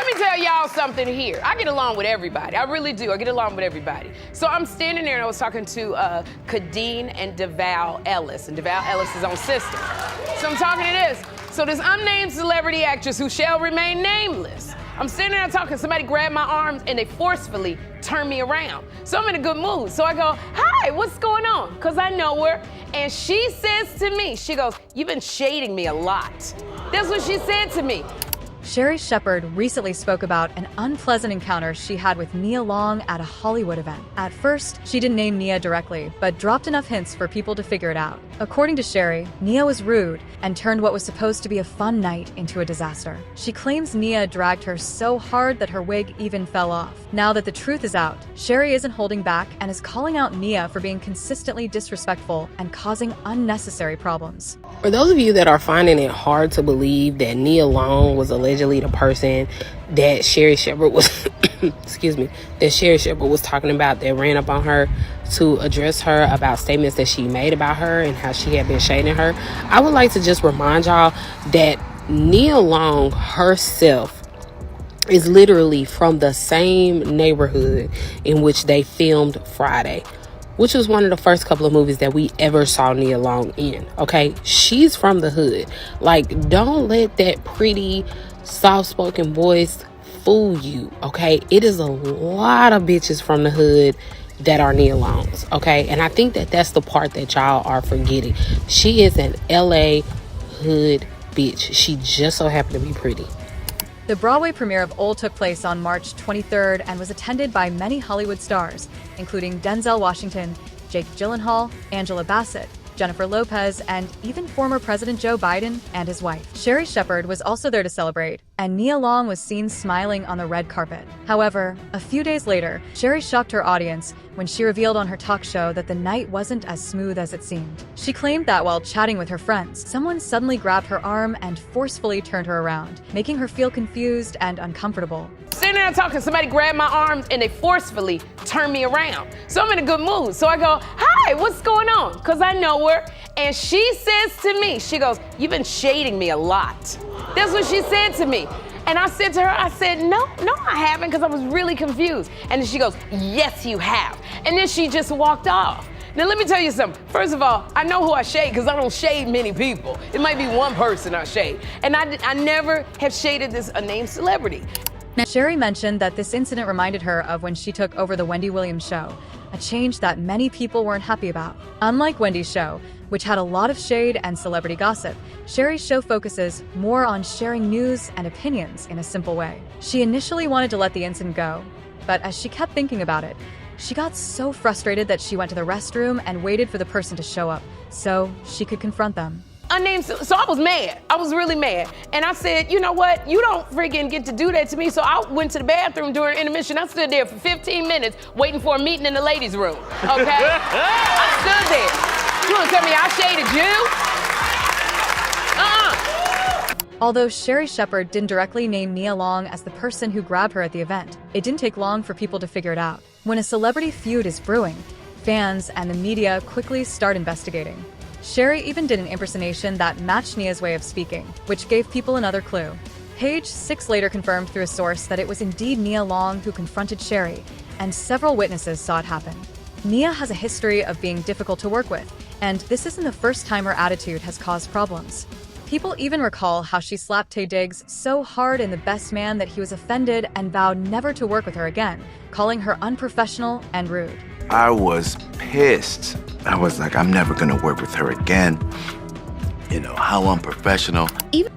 me tell y'all something here. I get along with everybody. I really do. I get along with everybody. So I'm standing there and I was talking to Kadeen and DeVal Ellis. And DeVal Ellis is on Sister. So I'm talking to this. So this unnamed celebrity actress who shall remain nameless. I'm standing there talking, somebody grabbed my arms and they forcefully turned me around. So I'm in a good mood. So I go, hi, what's going on? Because I know her. And she says to me, she goes, you've been shading me a lot. That's what she said to me. Sherri Shepherd recently spoke about an unpleasant encounter she had with Nia Long at a Hollywood event. At first, she didn't name Nia directly, but dropped enough hints for people to figure it out. According to Sherri, Nia was rude and turned what was supposed to be a fun night into a disaster. She claims Nia dragged her so hard that her wig even fell off. Now that the truth is out, Sherri isn't holding back and is calling out Nia for being consistently disrespectful and causing unnecessary problems. For those of you that are finding it hard to believe that Nia Long was allegedly the person that Sherri Shepherd was that Sherri Shepherd was talking about, that ran up on her to address her about statements that she made about her and how she had been shading her, I would like to just remind y'all that Nia Long herself is literally from the same neighborhood in which they filmed Friday, which was one of the first couple of movies that we ever saw Nia Long in, okay? She's from the hood. Like, don't let that pretty, soft-spoken voice fool you, okay? It is a lot of bitches from the hood that are Nia Longs, okay? And I think that that's the part that y'all are forgetting. She is an LA hood bitch. She just so happened to be pretty. The Broadway premiere of Old took place on March 23rd and was attended by many Hollywood stars, including Denzel Washington, Jake Gyllenhaal, Angela Bassett, Jennifer Lopez, and even former President Joe Biden and his wife. Sherri Shepherd was also there to celebrate, and Nia Long was seen smiling on the red carpet. However, a few days later, Sherri shocked her audience when she revealed on her talk show that the night wasn't as smooth as it seemed. She claimed that while chatting with her friends, someone suddenly grabbed her arm and forcefully turned her around, making her feel confused and uncomfortable. Sitting there talking, somebody grabbed my arms and they forcefully turned me around. So I'm in a good mood. So I go, hi, what's going on? Because I know her. And she says to me, she goes, you've been shading me a lot. That's what she said to me. And I said to her, I said, no, I haven't, because I was really confused. And then she goes, yes, you have. And then she just walked off. Now, let me tell you something. First of all, I know who I shade because I don't shade many people. It might be one person I shade. And I never have shaded this unnamed celebrity. Sherri mentioned that this incident reminded her of when she took over the Wendy Williams show, a change that many people weren't happy about. Unlike Wendy's show, which had a lot of shade and celebrity gossip, Sherri's show focuses more on sharing news and opinions in a simple way. She initially wanted to let the incident go, but as she kept thinking about it, she got so frustrated that she went to the restroom and waited for the person to show up so she could confront them. Unnamed, so I was mad. I was really mad. And I said, you know what? You don't freaking get to do that to me. So I went to the bathroom during intermission. I stood there for 15 minutes waiting for a meeting in the ladies' room, okay? I stood there. You wanna tell me I shaded you? Although Sherri Shepherd didn't directly name Nia Long as the person who grabbed her at the event, it didn't take long for people to figure it out. When a celebrity feud is brewing, fans and the media quickly start investigating. Sherri even did an impersonation that matched Nia's way of speaking, which gave people another clue. Page 6 later confirmed through a source that it was indeed Nia Long who confronted Sherri, and several witnesses saw it happen. Nia has a history of being difficult to work with, and this isn't the first time her attitude has caused problems. People even recall how she slapped Taye Diggs so hard in The Best Man that he was offended and vowed never to work with her again, calling her unprofessional and rude. I was pissed. I was like, I'm never gonna work with her again. You know, how unprofessional.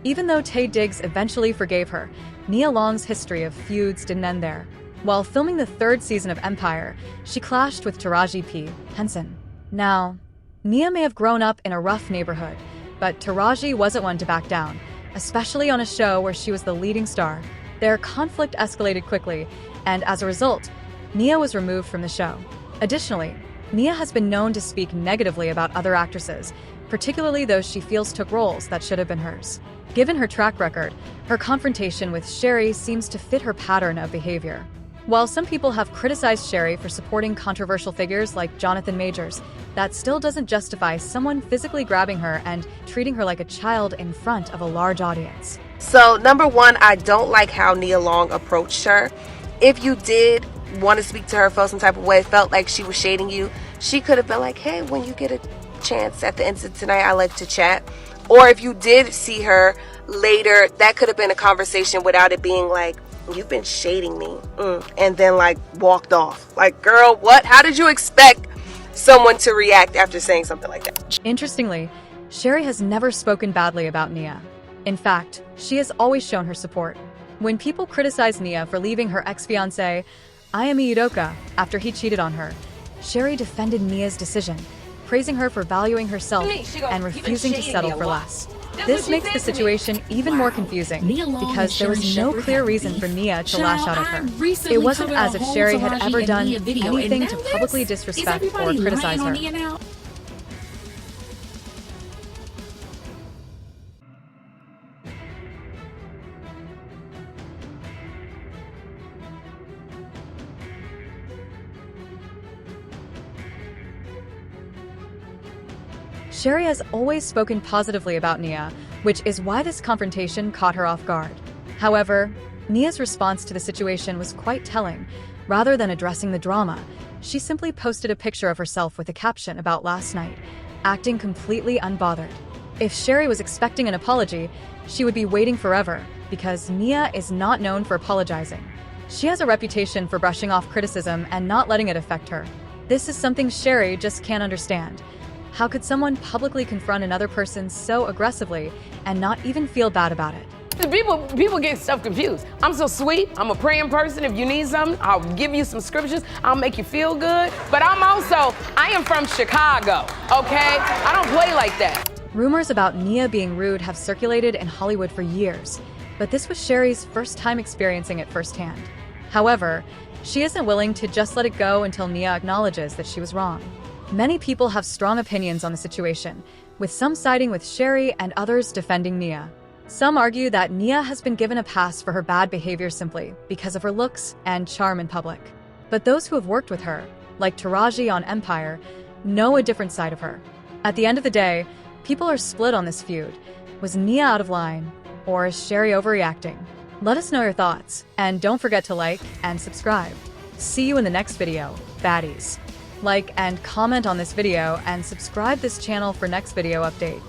Even though Taye Diggs eventually forgave her, Nia Long's history of feuds didn't end there. While filming the 3rd season of Empire, she clashed with Taraji P. Henson. Now, Nia may have grown up in a rough neighborhood, but Taraji wasn't one to back down, especially on a show where she was the leading star. Their conflict escalated quickly, and as a result, Nia was removed from the show. Additionally, Nia has been known to speak negatively about other actresses, particularly those she feels took roles that should have been hers. Given her track record, her confrontation with Sherri seems to fit her pattern of behavior. While some people have criticized Sherri for supporting controversial figures like Jonathan Majors, that still doesn't justify someone physically grabbing her and treating her like a child in front of a large audience. So number one, I don't like how Nia Long approached her. If you did want to speak to her, felt some type of way, felt like she was shading you, she could have been like, hey, when you get a chance at the end of tonight, I like to chat. Or if you did see her later, that could have been a conversation without it being like, you've been shading me, and then like walked off. Like, girl, what? How did you expect someone to react after saying something like that? Interestingly, Sherri has never spoken badly about Nia. In fact, she has always shown her support. When people criticize Nia for leaving her ex-fiancé, Ayumi Udoka, after he cheated on her, Sherri defended Nia's decision, praising her for valuing herself and refusing to settle for less. This makes the situation even more confusing because there was no clear reason for Nia to lash out at her. It wasn't as if Sherri had ever done anything to publicly disrespect or criticize her. Sherri has always spoken positively about Nia, which is why this confrontation caught her off guard. However, Nia's response to the situation was quite telling. Rather than addressing the drama, she simply posted a picture of herself with a caption about last night, acting completely unbothered. If Sherri was expecting an apology, she would be waiting forever, because Nia is not known for apologizing. She has a reputation for brushing off criticism and not letting it affect her. This is something Sherri just can't understand. How could someone publicly confront another person so aggressively and not even feel bad about it? People get stuff confused. I'm so sweet. I'm a praying person. If you need something, I'll give you some scriptures. I'll make you feel good. But I am from Chicago, okay? I don't play like that. Rumors about Nia being rude have circulated in Hollywood for years, but this was Sherri's first time experiencing it firsthand. However, she isn't willing to just let it go until Nia acknowledges that she was wrong. Many people have strong opinions on the situation, with some siding with Sherri and others defending Nia. Some argue that Nia has been given a pass for her bad behavior simply because of her looks and charm in public. But those who have worked with her, like Taraji on Empire, know a different side of her. At the end of the day, people are split on this feud. Was Nia out of line, or is Sherri overreacting? Let us know your thoughts, and don't forget to like and subscribe. See you in the next video, baddies. Like and comment on this video and subscribe this channel for next video update.